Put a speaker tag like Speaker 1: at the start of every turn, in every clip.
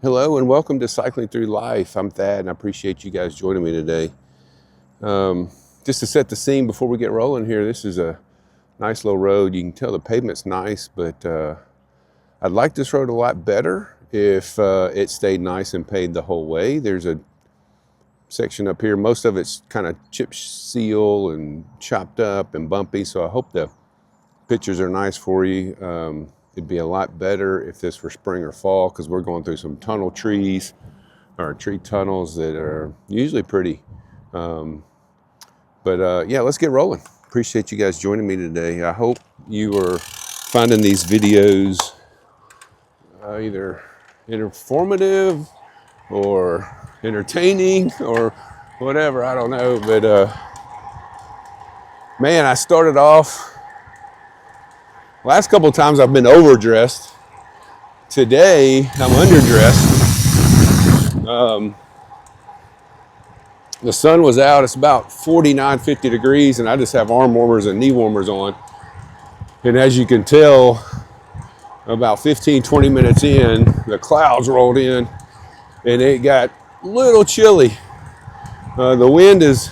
Speaker 1: Hello and welcome to Cycling Through Life. I'm Thad and I appreciate you guys joining me today. Just to set the scene before we get rolling here, this is a nice little road. You can tell the pavement's nice, but I'd like this road a lot better if it stayed nice and paved the whole way. There's a section up here, most of it's kind of chip seal and chopped up and bumpy, so I hope the pictures are nice for you. It'd be a lot better if this were spring or fall because we're going through some tunnel trees or tree tunnels that are usually pretty. Yeah, let's get rolling. Appreciate you guys joining me today. I hope you are finding these videos either informative or entertaining or whatever, I don't know. But man, I started off, last couple of times I've been overdressed. Today I'm underdressed. The sun was out. It's about 49, 50 degrees, and I just have arm warmers and knee warmers on. And as you can tell, about 15, 20 minutes in, the clouds rolled in, and it got a little chilly. The wind is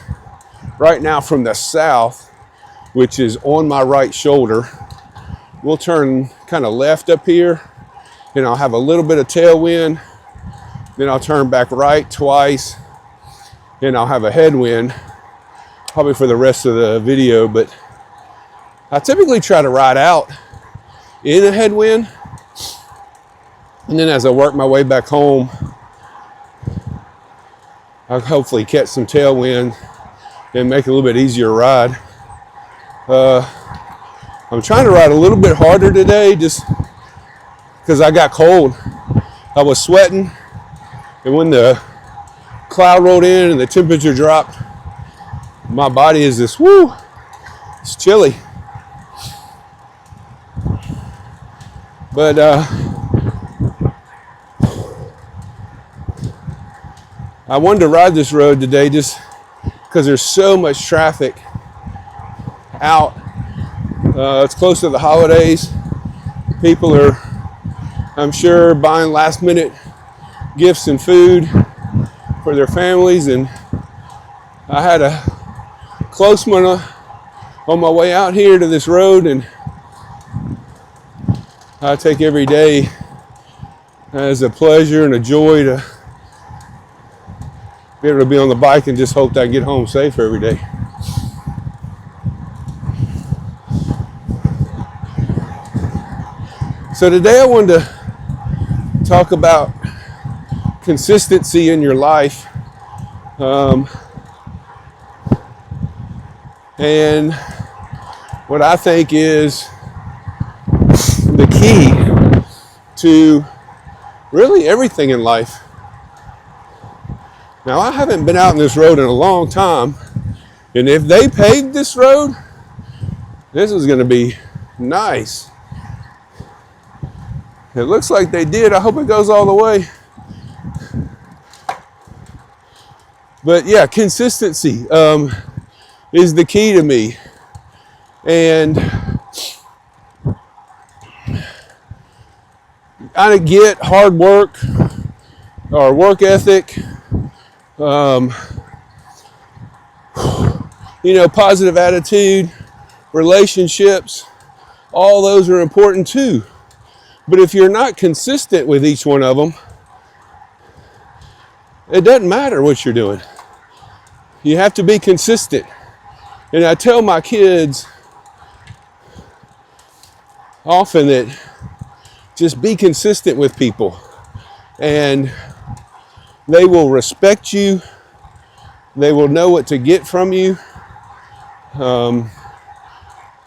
Speaker 1: right now from the south, which is on my right shoulder. We'll turn kind of left up here, and I'll have a little bit of tailwind. Then I'll turn back right twice, and I'll have a headwind, probably for the rest of the video. But I typically try to ride out in a headwind, and then as I work my way back home, I'll hopefully catch some tailwind and make it a little bit easier ride. I'm trying to ride a little bit harder today just because I got cold. I was sweating, and when the cloud rolled in and the temperature dropped, my body is just, whoo, it's chilly. But I wanted to ride this road today just because there's so much traffic out. It's close to the holidays. People are, I'm sure, buying last minute gifts and food for their families, and I had a close one on my way out here to this road, and I take every day as a pleasure and a joy to be able to be on the bike and just hope that I get home safe every day. So today I wanted to talk about consistency in your life, and what I think is the key to really everything in life. Now, I haven't been out on this road in a long time, and if they paved this road, this is going to be nice. It looks like they did. I hope it goes all the way. But yeah, consistency is the key to me. And I get hard work or work ethic, positive attitude, relationships, all those are important too. But if you're not consistent with each one of them, it doesn't matter what you're doing. You have to be consistent. And I tell my kids often that just be consistent with people, and they will respect you. They will know what to get from you.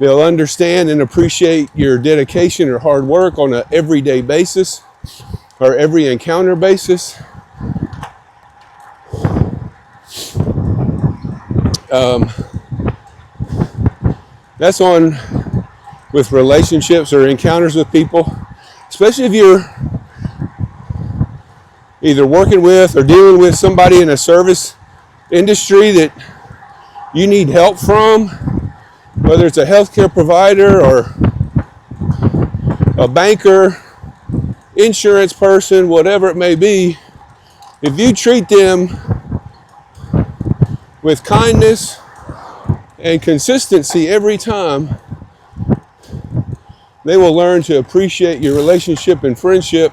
Speaker 1: They'll understand and appreciate your dedication or hard work on an everyday basis or every encounter basis. That's on with relationships or encounters with people, especially if you're either working with or dealing with somebody in a service industry that you need help from, whether it's a healthcare provider or a banker, insurance person, whatever it may be, if you treat them with kindness and consistency every time, they will learn to appreciate your relationship and friendship.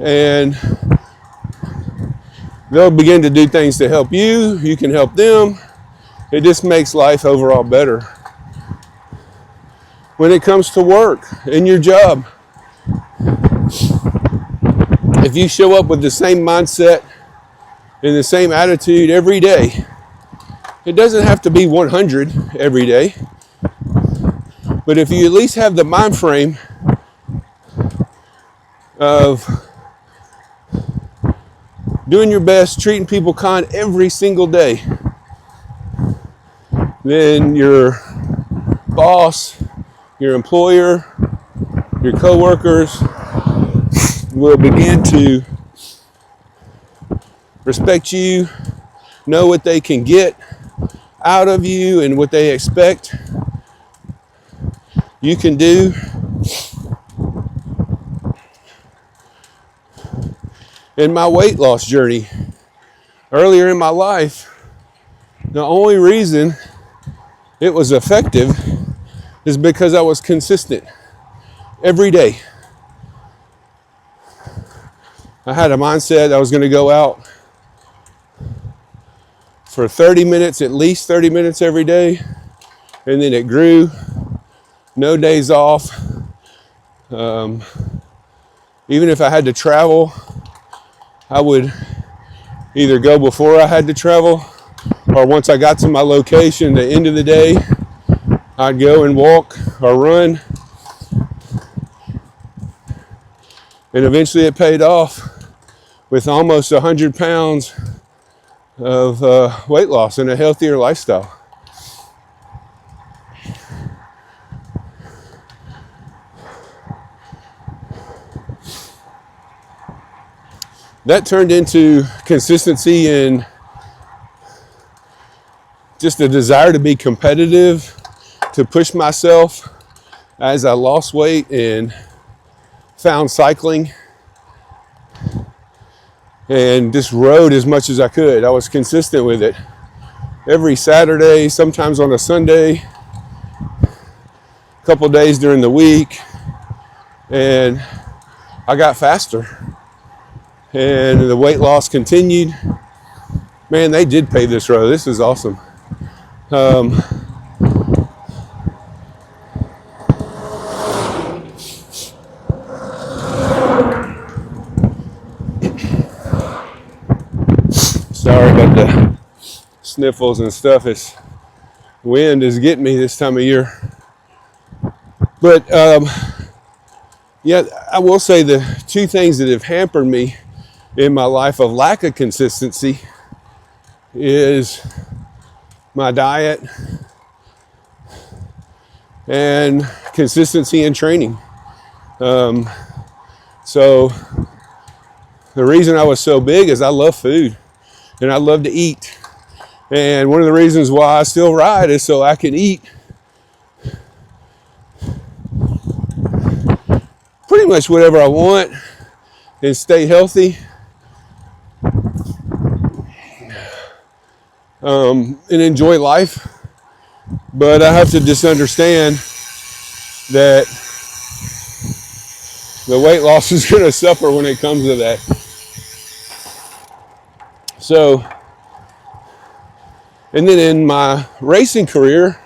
Speaker 1: And they'll begin to do things to help you. You can help them. It just makes life overall better. When it comes to work in your job, if you show up with the same mindset and the same attitude every day, it doesn't have to be 100 every day, but if you at least have the mind frame of doing your best, treating people kind every single day, then your boss, your employer, your coworkers will begin to respect you, know what they can get out of you and what they expect you can do. In my weight loss journey, earlier in my life, the only reason it was effective is because I was consistent every day. I had a mindset I was going to go out for 30 minutes, at least 30 minutes every day, and then it grew, no days off. Even if I had to travel, I would either go before I had to travel, or once I got to my location, the end of the day, I'd go and walk or run. And eventually it paid off with almost 100 pounds of weight loss and a healthier lifestyle. That turned into consistency and just a desire to be competitive, to push myself as I lost weight and found cycling and just rode as much as I could. I was consistent with it. Every Saturday, sometimes on a Sunday, a couple days during the week, and I got faster. And the weight loss continued. Man, they did pave this road. This is awesome. Sorry about the sniffles and stuff. This wind is getting me this time of year. But yeah, I will say the two things that have hampered me in my life of lack of consistency is my diet and consistency in training. So the reason I was so big is I love food and I love to eat. And one of the reasons why I still ride is so I can eat pretty much whatever I want and stay healthy. And enjoy life. But I have to just understand that the weight loss is going to suffer when it comes to that. So, and then in my racing career,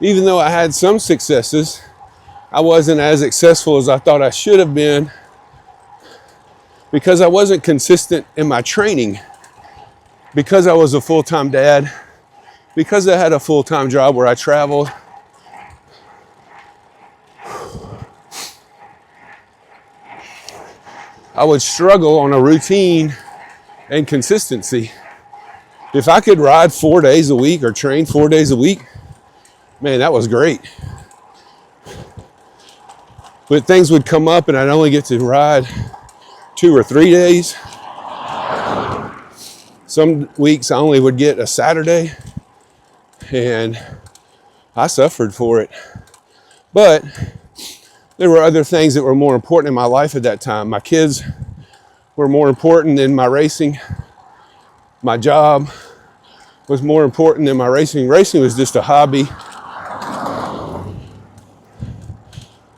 Speaker 1: even though I had some successes, I wasn't as successful as I thought I should have been because I wasn't consistent in my training. Because I was a full-time dad, because I had a full-time job where I traveled, I would struggle on a routine and consistency. If I could ride 4 days a week or train 4 days a week, man, that was great. But things would come up and I'd only get to ride 2 or 3 days. Some weeks I only would get a Saturday, and I suffered for it. But there were other things that were more important in my life at that time. My kids were more important than my racing. My job was more important than my racing. Racing was just a hobby.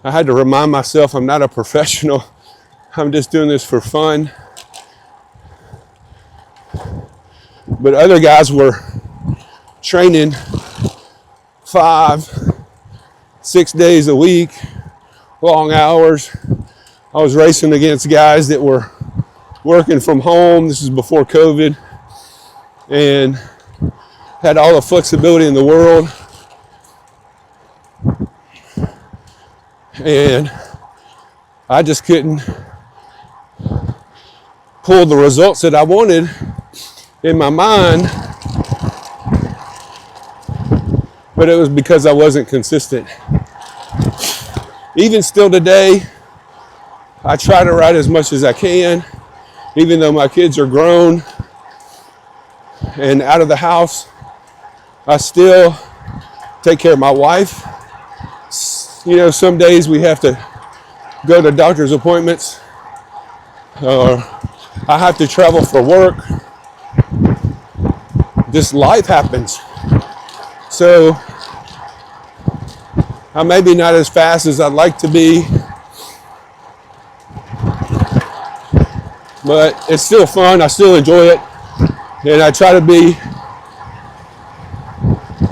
Speaker 1: I had to remind myself I'm not a professional. I'm just doing this for fun. But other guys were training 5, 6 days a week, long hours. I was racing against guys that were working from home. This is before COVID, and had all the flexibility in the world. And I just couldn't pull the results that I wanted in my mind, but it was because I wasn't consistent. Even still today, I try to ride as much as I can, even though my kids are grown and out of the house. I still take care of my wife. You know, some days we have to go to doctor's appointments, or I have to travel for work. This life happens. So I'm maybe not as fast as I'd like to be, but it's still fun. I still enjoy it, and I try to be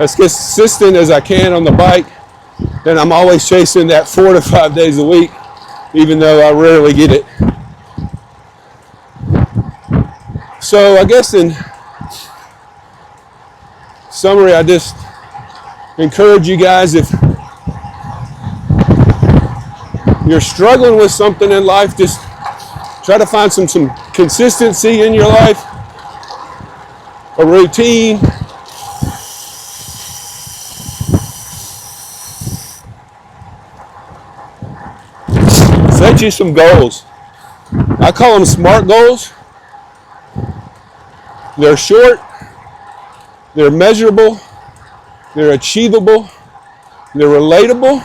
Speaker 1: as consistent as I can on the bike. And I'm always chasing that 4 to 5 days a week, even though I rarely get it. So I guess in summary, I just encourage you guys, if you're struggling with something in life, just try to find some consistency in your life, a routine. Set you some goals. I call them SMART goals. They're short, they're measurable, they're achievable, they're relatable,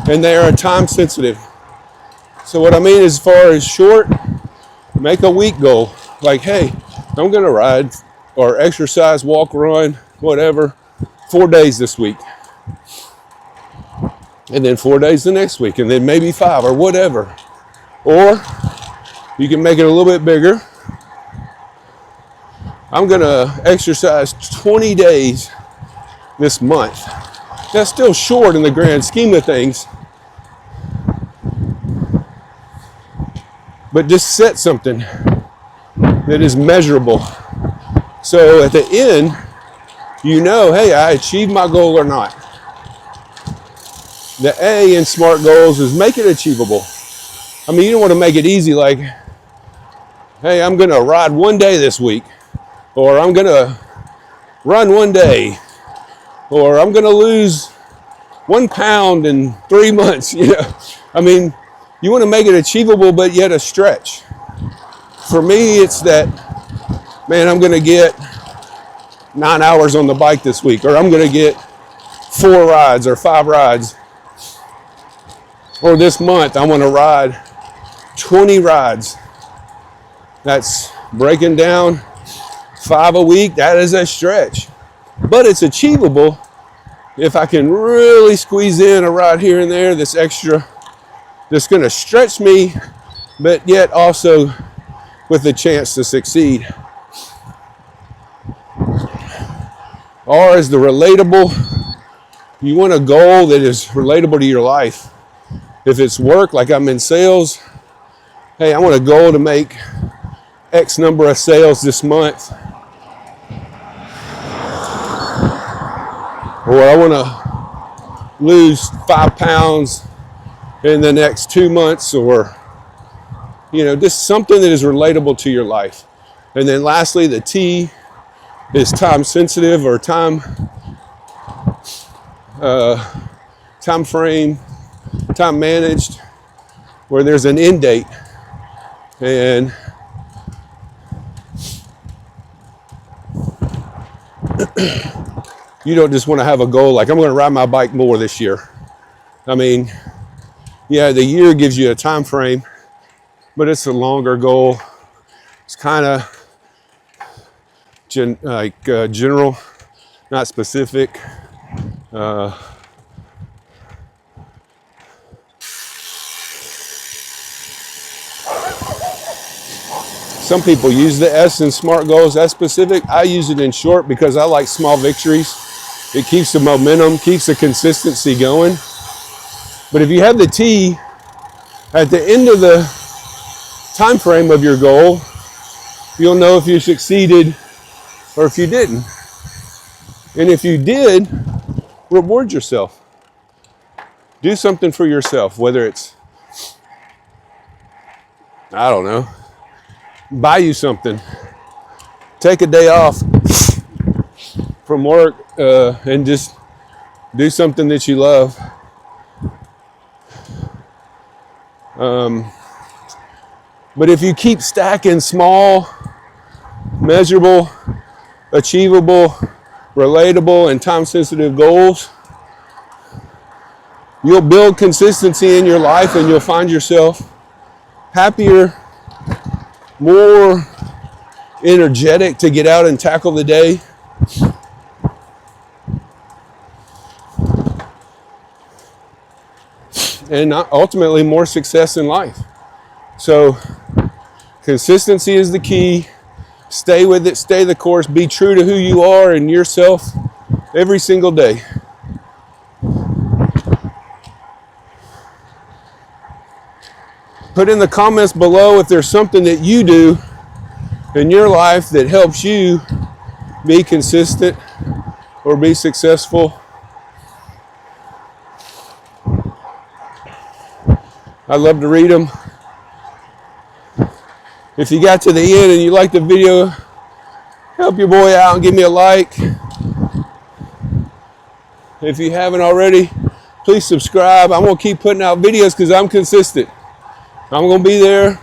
Speaker 1: and they are time sensitive. So what I mean as far as short, make a week goal. Like, hey, I'm gonna ride or exercise, walk, run, whatever, 4 days this week. And then 4 days the next week, and then maybe 5 or whatever. Or you can make it a little bit bigger. I'm gonna exercise 20 days this month. That's still short in the grand scheme of things, but just set something that is measurable. So at the end, you know, hey, I achieved my goal or not. The A in SMART goals is make it achievable. I mean, you don't want to make it easy like, hey, I'm going to ride 1 day this week, or I'm going to run 1 day, or I'm going to lose 1 pound in 3 months. You know, I mean, you want to make it achievable, but yet a stretch. For me, it's that, man, I'm going to get 9 hours on the bike this week, or I'm going to get 4 rides or 5 rides. Or this month, I want to ride 20 rides. That's breaking down 5 a week. That is a stretch. But it's achievable if I can really squeeze in a ride here and there that's extra, that's going to stretch me, but yet also with the chance to succeed. R is the relatable. You want a goal that is relatable to your life. If it's work, like I'm in sales, hey, I want a goal to make X number of sales this month. Or I want to lose 5 pounds in the next 2 months, or, you know, just something that is relatable to your life. And then lastly, the T is time sensitive, or time frame, time managed, where there's an end date. And you don't just want to have a goal like, I'm going to ride my bike more this year. I mean, yeah, the year gives you a time frame, but it's a longer goal. It's kind of general, not specific. Some people use the S in SMART goals. That's specific. I use it in short because I like small victories. It keeps the momentum, keeps the consistency going. But if you have the T at the end of the time frame of your goal, you'll know if you succeeded or if you didn't. And if you did, reward yourself. Do something for yourself, whether it's, I don't know, buy you something, take a day off from work, and just do something that you love. But if you keep stacking small, measurable, achievable, relatable, and time-sensitive goals, you'll build consistency in your life and you'll find yourself happier, more energetic to get out and tackle the day. And ultimately more success in life. So consistency is the key. Stay with it, stay the course, be true to who you are and yourself every single day. Put in the comments below if there's something that you do in your life that helps you be consistent or be successful. I love to read them. If you got to the end and you like the video, help your boy out and give me a like. If you haven't already, please subscribe. I'm going to keep putting out videos because I'm consistent. I'm going to be there.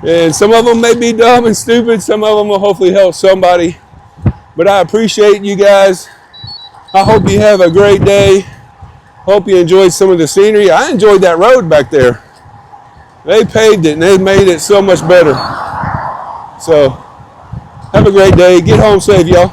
Speaker 1: And some of them may be dumb and stupid. Some of them will hopefully help somebody. But I appreciate you guys. I hope you have a great day. Hope you enjoyed some of the scenery. I enjoyed that road back there. They paved it and they made it so much better. So, have a great day. Get home safe, y'all.